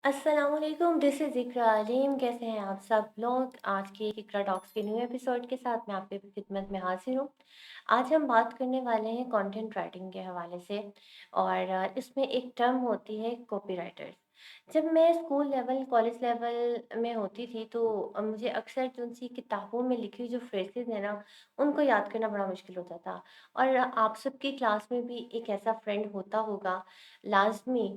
अस्सलामुअलैकुम, this is इकरा अलीम। कैसे हैं आप सब लोग? आज की इकरा टॉक्स के न्यू एपिसोड के साथ मैं आपकी खिदमत में हाज़िर हूँ। आज हम बात करने वाले हैं कंटेंट राइटिंग के हवाले से और इसमें एक टर्म होती है कॉपीराइटर्स। जब मैं स्कूल लेवल, कॉलेज लेवल में होती थी तो मुझे अक्सर जो सी किताबों में लिखी हुई जो फ्रेज़ेज़ हैं ना, उनको याद करना बड़ा मुश्किल होता था। और आप सबकी क्लास में भी एक ऐसा फ्रेंड होता होगा लाज़मी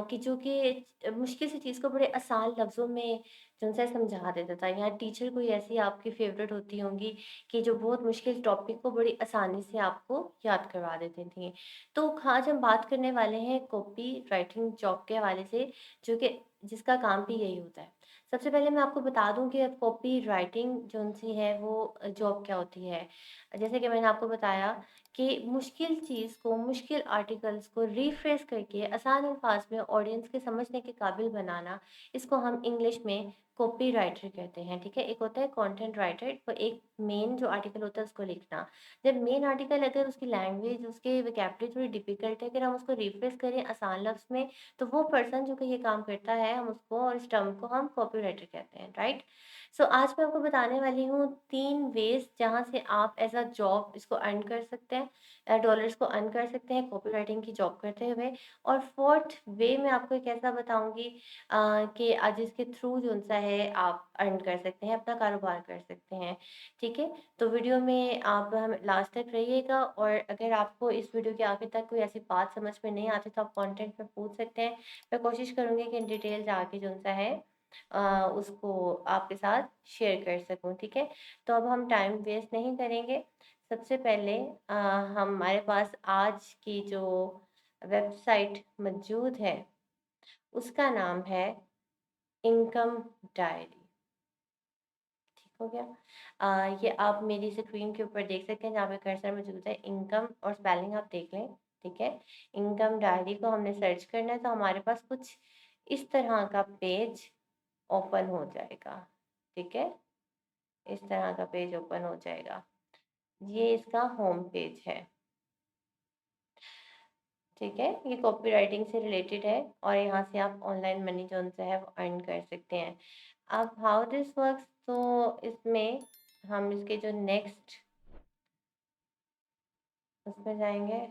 कि जो कि मुश्किल सी चीज़ को बड़े आसान लफ्ज़ों में जो है समझा देता था या टीचर कोई ऐसी आपकी फ़ेवरेट होती होंगी कि जो बहुत मुश्किल टॉपिक को बड़ी आसानी से आपको याद करवा देती थीं। तो आज हम बात करने वाले हैं कॉपी राइटिंग जॉब के हवाले से जो कि जिसका काम भी यही होता है। सबसे पहले मैं आपको बता दूँ कि कॉपी राइटिंग जो-सी है वो जॉब क्या होती है। जैसे कि मैंने आपको बताया कि मुश्किल चीज़ को, मुश्किल आर्टिकल्स को रिफ्रेश करके आसान अल्फाज में ऑडियंस के समझने के काबिल बनाना, इसको हम इंग्लिश में कॉपीराइटर कहते हैं, ठीक है? एक होता है कंटेंट राइटर, तो एक मेन जो आर्टिकल होता है उसको लिखना। जब मेन आर्टिकल अगर उसकी लैंग्वेज, उसके वोकैब्युलरी थोड़ी डिफ़िकल्ट है, अगर हम उसको रिफ्रेश करें आसान लफ्ज़ में, तो वो पर्सन जो कि ये काम करता है, हम उसको और इस टर्म को हम कॉपीराइटर कहते हैं, राइट? सो आज मैं आपको बताने वाली हूँ 3 वेज़ जहाँ से आप एज़ अ जॉब इसको अर्न कर सकते हैं, डॉलर्स को अर्न कर सकते हैं कॉपीराइटिंग की जॉब करते हुए। और 4th वे मैं आपको एक ऐसा बताऊँगी कि जिसके थ्रू जो-सा है आप अर्न कर सकते हैं, अपना कारोबार कर सकते हैं, ठीक है? तो वीडियो में आप हम लास्ट तक रहिएगा और अगर आपको इस वीडियो के आगे तक कोई ऐसी बात समझ में नहीं आती तो आप कमेंट में पूछ सकते हैं। मैं कोशिश करूँगी कि इन डिटेल जाके जो-सा है उसको आपके साथ शेयर कर सकूँ, ठीक है? तो अब हम टाइम वेस्ट नहीं करेंगे। सबसे पहले हमारे पास आज की जो वेबसाइट मौजूद है, उसका नाम है इनकम डायरी, ठीक हो गया? ये आप मेरी स्क्रीन के ऊपर देख सकते हैं जहाँ पे कर्सर मौजूद है, इनकम और स्पेलिंग आप देख लें, ठीक है? इनकम डायरी को हमने सर्च करना है तो हमारे पास कुछ इस तरह का पेज ओपन हो जाएगा, ठीक है? इस तरह का पेज ओपन हो जाएगा। ये इसका होम पेज है, ठीक है? ये कॉपीराइटिंग से रिलेटेड है और यहाँ से आप ऑनलाइन मनी जो-सा है वो अर्न कर सकते हैं। अब हाउ दिस वर्क्स, तो इसमें हम इसके जो नेक्स्ट उसमें जाएँगे।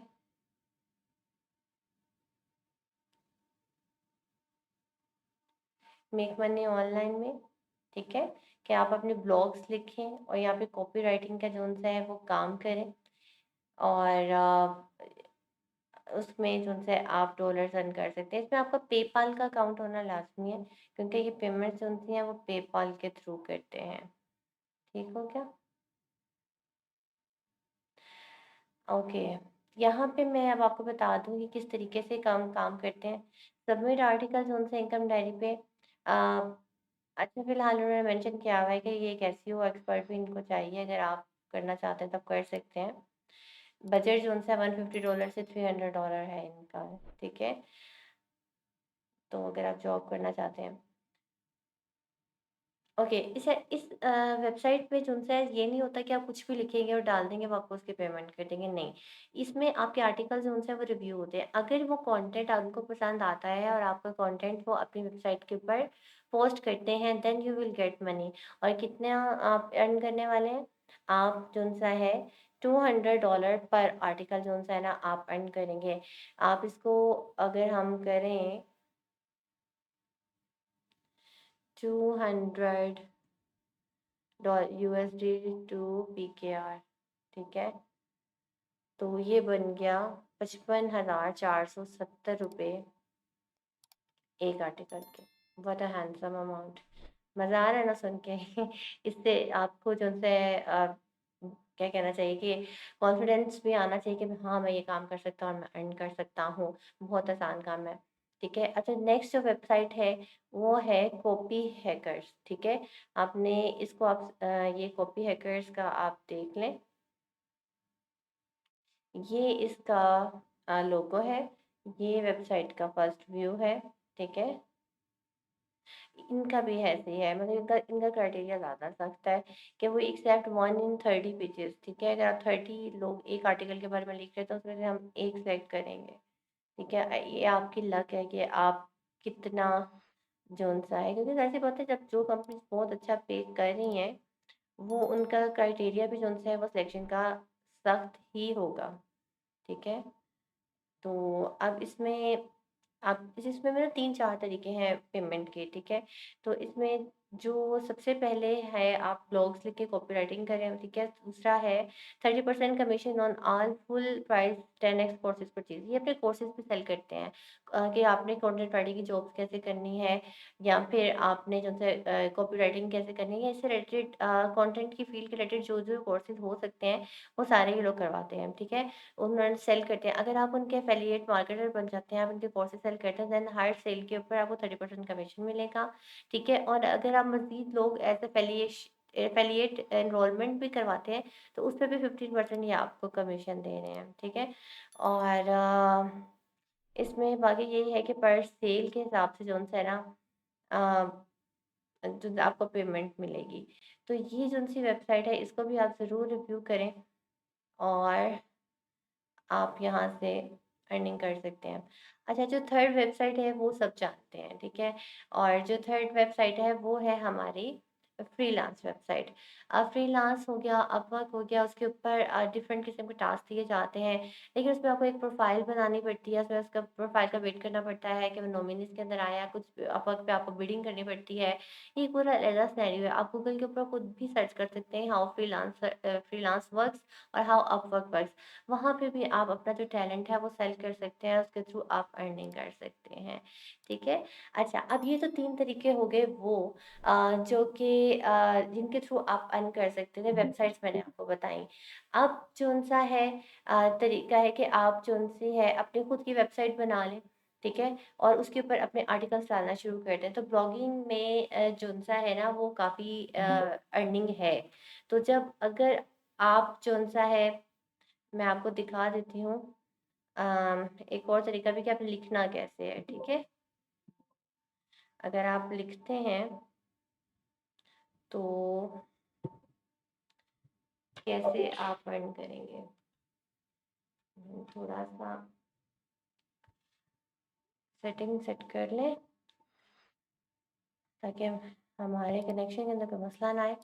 मेक मनी ऑनलाइन में, ठीक है? कि आप अपने ब्लॉग्स लिखें और यहाँ पे कॉपीराइटिंग का जो-सा है वो काम करें और उसमें जो है आप डॉलर्स अर्न कर सकते हैं। इसमें आपका पेपाल का अकाउंट होना लाज़मी है क्योंकि ये पेमेंट्स जो होती हैं वो पेपाल के थ्रू करते हैं। ठीक हो गया? ओके। यहाँ पे मैं अब आपको बता दूँ कि किस तरीके से काम काम करते हैं। सबमिट आर्टिकल्स उनसे इनकम डायरी पे अच्छा फ़िलहाल उन्होंने मेंशन किया हुआ है कि ये एक एसईओ एक्सपर्ट भी इनको चाहिए, अगर आप करना चाहते हैं तो आप कर सकते हैं। बजट जो उनसे $150 से $300 है इनका, ठीक है? तो अगर आप जॉब करना चाहते हैं। ओके, इस वेबसाइट पे जो-सा है ये नहीं होता कि आप कुछ भी लिखेंगे और डाल देंगे, वो आपको उसकी पेमेंट कर देंगे, नहीं। इसमें आपके आर्टिकल जो-सा है वो रिव्यू होते हैं। अगर वो कंटेंट आपको पसंद आता है और आपका कंटेंट वो अपनी वेबसाइट के ऊपर पोस्ट करते हैं, then you will get money. और कितना आप अर्न करने वाले हैं? आप जो-सा है $200 पर आर्टिकल जो-सा है ना आप अर्न करेंगे। आप इसको अगर हम करें 200 USD टू PKR, ठीक है? तो ये बन गया 55,470 रुपये एक आर्टिकल के। What a handsome amount. मज़ा आ रहा है ना सुन के? इससे आपको जो है क्या कहना चाहिए कि कॉन्फिडेंस भी आना चाहिए कि हाँ, मैं ये काम कर सकता हूँ और मैं अर्न कर सकता हूँ। बहुत आसान काम है, ठीक है? अच्छा, नेक्स्ट जो वेबसाइट है वो है कॉपी हैकर्स, ठीक है? आपने इसको ये कॉपी हैकर्स का आप देख लें। ये इसका लोगो है, ये वेबसाइट का फर्स्ट व्यू है, ठीक है? इनका भी ऐसे ही है, मतलब इनका इनका क्राइटेरिया ज़्यादा सख्त है कि वो एक्सेप्ट 1 इन 30 पेजेज़, ठीक है? अगर आप 30 लोग एक आर्टिकल के बारे में लिख रहे हैं तो उसमें से हम 1 सेलेक्ट करेंगे, ठीक है? ये आपकी लक है कि आप कितना जोन-सा है, क्योंकि ज़ाहिर-सी बात है जब जो कंपनीज़ बहुत अच्छा पे कर रही हैं, वो उनका क्राइटेरिया भी जोन-सा है वो सिलेक्शन का सख्त ही होगा, ठीक है? तो अब इसमें आप इसमें ना 3-4 तरीके हैं पेमेंट के, ठीक है? तो इसमें जो सबसे पहले है आप ब्लॉग्स लिख के कॉपीराइटिंग करें, ठीक है? दूसरा है 30% commission on all full price 10x courses purchase, ये अपने कोर्सेज़ पे सेल करते हैं कि आपने कंटेंट राइटिंग की जॉब्स कैसे करनी है या फिर आपने जो है कॉपीराइटिंग कैसे करनी है, इससे रिलेटेड कंटेंट की फ़ील्ड के रिलेटेड जो-जो कोर्सेज़ हो सकते हैं, वो सारे ये लोग करवाते हैं, ठीक है? उन्होंने सेल करते हैं। अगर आप उनके एफिलिएट मार्केटर बन जाते हैं, आप उनके कोर्सेज़ सेल करते हैं, देन हर सेल के ऊपर आपको 30% कमीशन मिलेगा, ठीक है? और अगर आप मज़ीद लोग एज़ एफिलिएट एनरोलमेंट भी करवाते हैं, तो उस पे भी 15% ये आपको कमीशन दे रहे हैं, ठीक है? और इसमें बाकी यही है कि पर सेल के हिसाब से जो-सा है ना जो आपको पेमेंट मिलेगी। तो ये जो-सी वेबसाइट है, इसको भी आप ज़रूर रिव्यू करें और आप यहाँ से अर्निंग कर सकते हैं। अच्छा, जो थर्ड वेबसाइट है वो सब जानते हैं, ठीक है? और जो थर्ड वेबसाइट है वो है हमारी फ्रीलांस वेबसाइट। फ्रीलांस हो गया, अपवर्क हो गया, उसके ऊपर डिफरेंट किस्म के टास्क दिए जाते हैं, लेकिन उसमें आपको एक प्रोफ़ाइल बनानी पड़ती है, उसमें उसका प्रोफ़ाइल का वेट करना पड़ता है कि वो नॉमिनीज़ के अंदर आया, कुछ अपवर्क पे आपको बिडिंग करनी पड़ती है। ये पूरा अलग सिनेरियो है। आप गूगल के ऊपर खुद भी सर्च कर सकते हैं हाउ फ्रीलांस वर्क्स और हाउ अपवर्क वर्क्स। वहाँ पे भी आप अपना जो टैलेंट है वो सेल कर सकते हैं, उसके थ्रू आप अर्निंग कर सकते हैं, ठीक है? अच्छा, अब ये तो 3 तरीके हो गए वो जो कि जिनके थ्रू आप अर्न कर सकते थे, वेबसाइट्स मैंने आपको बताई। अब कौन-सा है तरीका है कि आप कौन-सी है अपनी खुद की वेबसाइट बना लें, ठीक है? और उसके ऊपर अपने आर्टिकल्स डालना शुरू कर दें। तो ब्लॉगिंग में कौन-सा है ना वो काफ़ी अर्निंग है। तो जब अगर आप कौन-सा है मैं आपको दिखा देती हूँ। एक और तरीका भी कि आपने लिखना कैसे है, ठीक है? अगर आप लिखते हैं तो कैसे आप अर्न करेंगे? थोड़ा-सा सेटिंग सेट कर लें ताकि हमारे कनेक्शन के अंदर कोई मसला ना आए।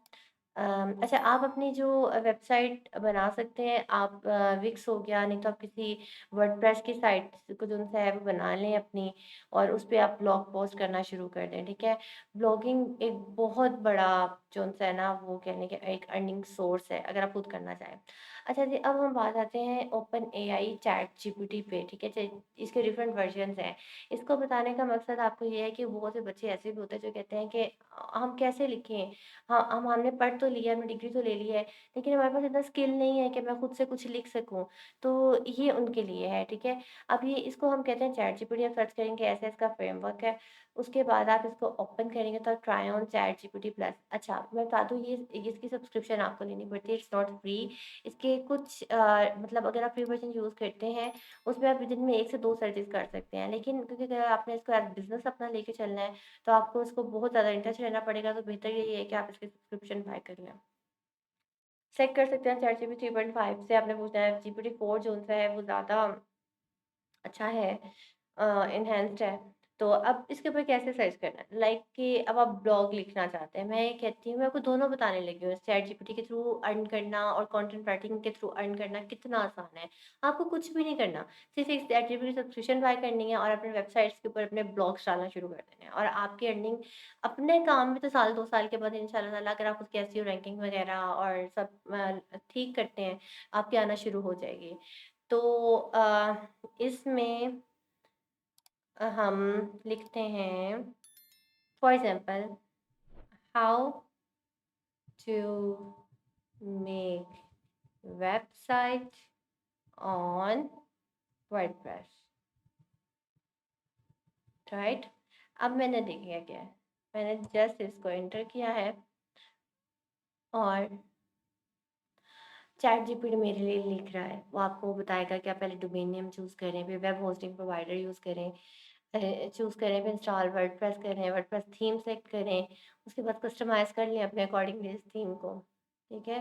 अच्छा, आप अपनी जो वेबसाइट बना सकते हैं, आप विक्स हो गया, नहीं तो आप किसी वर्डप्रेस की साइट को जो है वो बना लें अपनी और उस पे आप ब्लॉग पोस्ट करना शुरू कर दें, ठीक है? ब्लॉगिंग एक बहुत बड़ा जो-सा है ना वो कहने का एक अर्निंग सोर्स है, अगर आप खुद करना चाहें। अच्छा जी, अब हम बात आते हैं ओपन एआई चैट जीपीटी पे, ठीक है? इसके डिफरेंट वर्जन्स हैं। इसको बताने का मकसद आपको ये है कि बहुत से बच्चे ऐसे भी होते हैं जो कहते हैं कि हम कैसे लिखें? हाँ, हमने पढ़ तो लिया है, हमने डिग्री तो ले ली है, लेकिन हमारे पास इतना स्किल नहीं है कि मैं खुद से कुछ लिख सकूँ। तो ये उनके लिए है, ठीक है? अब ये इसको हम कहते हैं चैट जीपीटी, आप सर्च करेंगे ऐसे इसका फ्रेमवर्क है। उसके बाद आप इसको ओपन करेंगे तो try on chat GPT plus. अच्छा, मैं बता दूँ ये इसकी सब्सक्रिप्शन आपको लेनी पड़ती है, इट्स नॉट फ्री। इसके कुछ मतलब अगर आप फ्री वर्ज़न यूज़ करते हैं, उसमें आप दिन में 1 से 2 सर्चेज़ कर सकते हैं। लेकिन क्योंकि अगर आपने इसको एज़ बिज़नेस अपना लेके चलना है, तो आपको इसको बहुत ज़्यादा इंटरेस्ट रहना पड़ेगा, तो बेहतर यही है कि आप इसकी सब्सक्रिप्शन बाय कर लें। चेक कर सकते हैं चैटजीपीटी 3.5 से आपने पूछना है, जीपीटी 4 जो-सा है वो ज़्यादा अच्छा है, एनहांस्ड है। तो अब इसके ऊपर कैसे सर्च करना है? लाइक कि अब आप ब्लॉग लिखना चाहते हैं, मैं ये कहती हूँ मैं आपको दोनों बताने लगी हूँ, चैट जीपीटी के थ्रू अर्न करना और कंटेंट राइटिंग के थ्रू अर्न करना कितना आसान है। आपको कुछ भी नहीं करना, सिर्फ़ एक चैट जीपीटी सब्सक्रिप्शन बाय करनी है और अपने वेबसाइट्स के ऊपर अपने ब्लॉग्स डालना शुरू कर देने हैं और आपकी अर्निंग अपने काम में तो साल 2 साल के बाद इंशाल्लाह ताला अगर आप उसकी एसईओ रैंकिंग वगैरह और सब ठीक करते हैं, आपकी आना शुरू हो जाएगी। तो इसमें हम लिखते हैं for example how to make website on WordPress, right? अब मैंने देख लिया क्या है, मैंने जस्ट इसको एंटर किया है और चैट जीपीटी मेरे लिए लिख रहा है। वो आपको बताएगा कि आप पहले डोमेन नेम चूज़ करें, फिर वेब होस्टिंग प्रोवाइडर यूज़ करें, चूज़ करें, फिर इंस्टॉल वर्डप्रेस करें, वर्डप्रेस थीम सेलेक्ट करें, उसके बाद कस्टमाइज़ कर लें अपने अकॉर्डिंगली इस थीम को, ठीक है?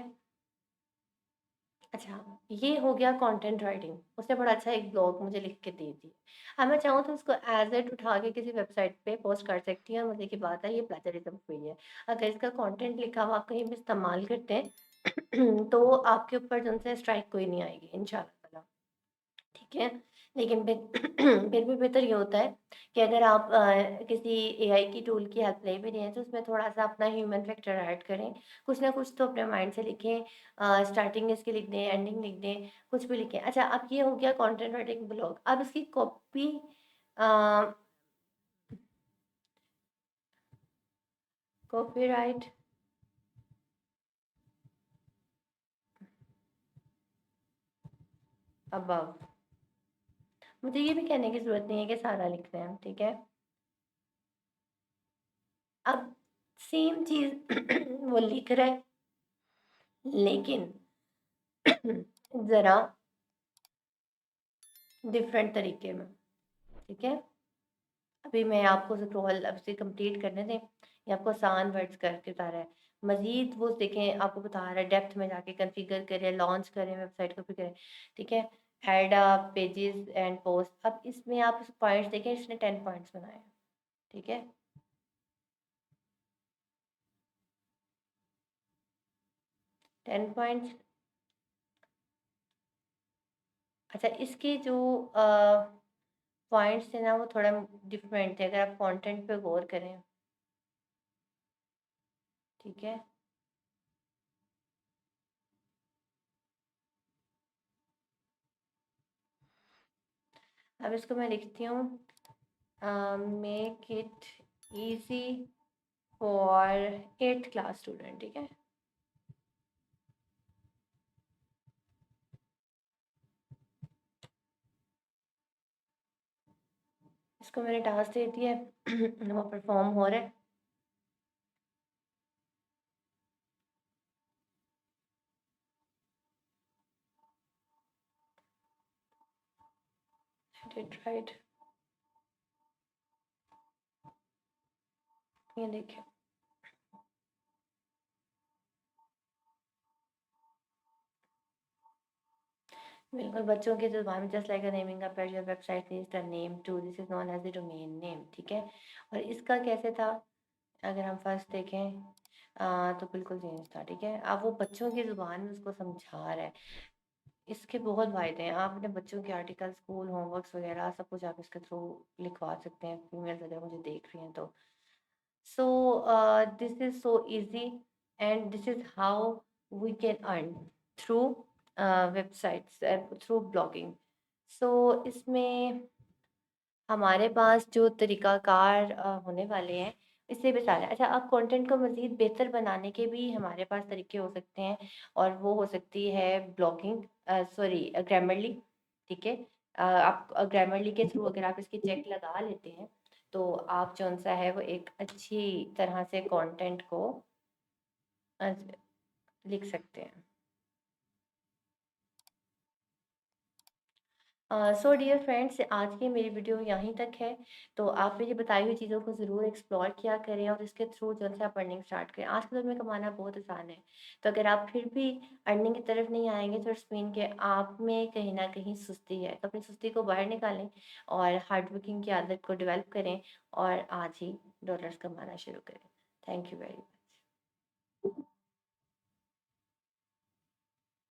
अच्छा, ये हो गया कंटेंट राइटिंग। उसने बड़ा अच्छा एक ब्लॉग मुझे लिख के दे दी। अब मैं चाहूँ तो उसको एज़ इट उठा के किसी वेबसाइट पे पोस्ट कर सकती हूँ और मज़े की बात है, ये प्लेजरिज़्म फ्री है। अगर इसका कंटेंट लिखा हुआ आप कहीं भी इस्तेमाल करते हैं तो आपके ऊपर जो है स्ट्राइक कोई नहीं आएगी इंशाल्लाह ताला। ठीक है? लेकिन फिर फिर भी बेहतर ये होता है कि अगर आप किसी एआई की टूल की हेल्प ले भी रहे हैं, तो उसमें थोड़ा-सा अपना ह्यूमन फैक्टर ऐड करें। कुछ ना कुछ तो अपने माइंड से लिखें। स्टार्टिंग इसकी लिख दें, एंडिंग लिख दें, कुछ भी लिखें। अच्छा, अब ये हो गया कंटेंट राइटिंग ब्लॉग। अब इसकी अ, कॉपीराइट अबव। मुझे ये भी कहने की ज़रूरत नहीं है कि सारा लिख रहे हैं, ठीक है? अब सेम चीज़ वो लिख रहा है, लेकिन ज़रा डिफरेंट तरीके में, ठीक है? अभी मैं आपको स्क्रॉल अब से कंप्लीट करने दें, ये आपको आसान वर्ड्स करके बता रहा है। मज़ीद वो देखें, आपको बता रहा है डेप्थ में जाके कॉन्फ़िगर करें, लॉन्च करें, वेबसाइट को भी करें, ठीक है? Add pages and post. अब इसमें आप पॉइंट्स देखें, इसने 10 पॉइंट्स बनाए हैं, ठीक है? 10 पॉइंट्स। अच्छा, इसके जो पॉइंट्स थे ना वो थोड़ा डिफरेंट थे, अगर आप कंटेंट पे गौर करें, ठीक है? अब इसको मैं लिखती हूँ, make it easy for 8th class student, ठीक है? इसको मैंने टास्क दे दिया है वो परफॉर्म हो रहा है। डिड राइट, ये देखिए। बिल्कुल, बच्चों की ज़ुबान में just like a naming a pet your website needs the name too, this is known as the domain name, ठीक है? और इसका कैसे था, अगर हम फर्स्ट देखें तो बिल्कुल चेंज था, ठीक है? अब वो बच्चों की ज़ुबान में उसको समझा रहा है। इसके बहुत फ़ायदे हैं। आप अपने बच्चों के आर्टिकल, स्कूल होमवर्क्स वगैरह सब कुछ आप इसके थ्रू लिखवा सकते हैं, फीमेल्स अगर मुझे देख रही हैं तो। So this is so easy, and this is how we can earn through websites, through blogging. So इसमें हमारे पास जो तरीक़ाकार होने वाले हैं, इससे भी सारे। अच्छा, अब कंटेंट को मज़ीद बेहतर बनाने के भी हमारे पास तरीके हो सकते हैं, और वो हो सकती है ब्लॉगिंग, सॉरी, ग्रामरली, ठीक है? आप ग्रामरली के थ्रू अगर आप इसकी चेक लगा लेते हैं, तो आप जौन-सा है वो एक अच्छी तरह से कंटेंट को अ, लिख सकते हैं। सो डियर फ्रेंड्स, आज की मेरी वीडियो यहीं तक है। तो आप मेरी बताई हुई चीज़ों को ज़रूर एक्सप्लोर किया करें और इसके थ्रू जो है आप अर्निंग स्टार्ट करें। आज के दौर में कमाना बहुत आसान है। तो अगर आप फिर भी अर्निंग की तरफ नहीं आएँगे, तो इट्स मीन कि आप में कहीं न कहीं सुस्ती है। तो अपनी सुस्ती को बाहर निकालें और हार्ड वर्किंग की आदत को डेवलप करें और आज ही डॉलर्स कमाना शुरू करें। Thank you very much.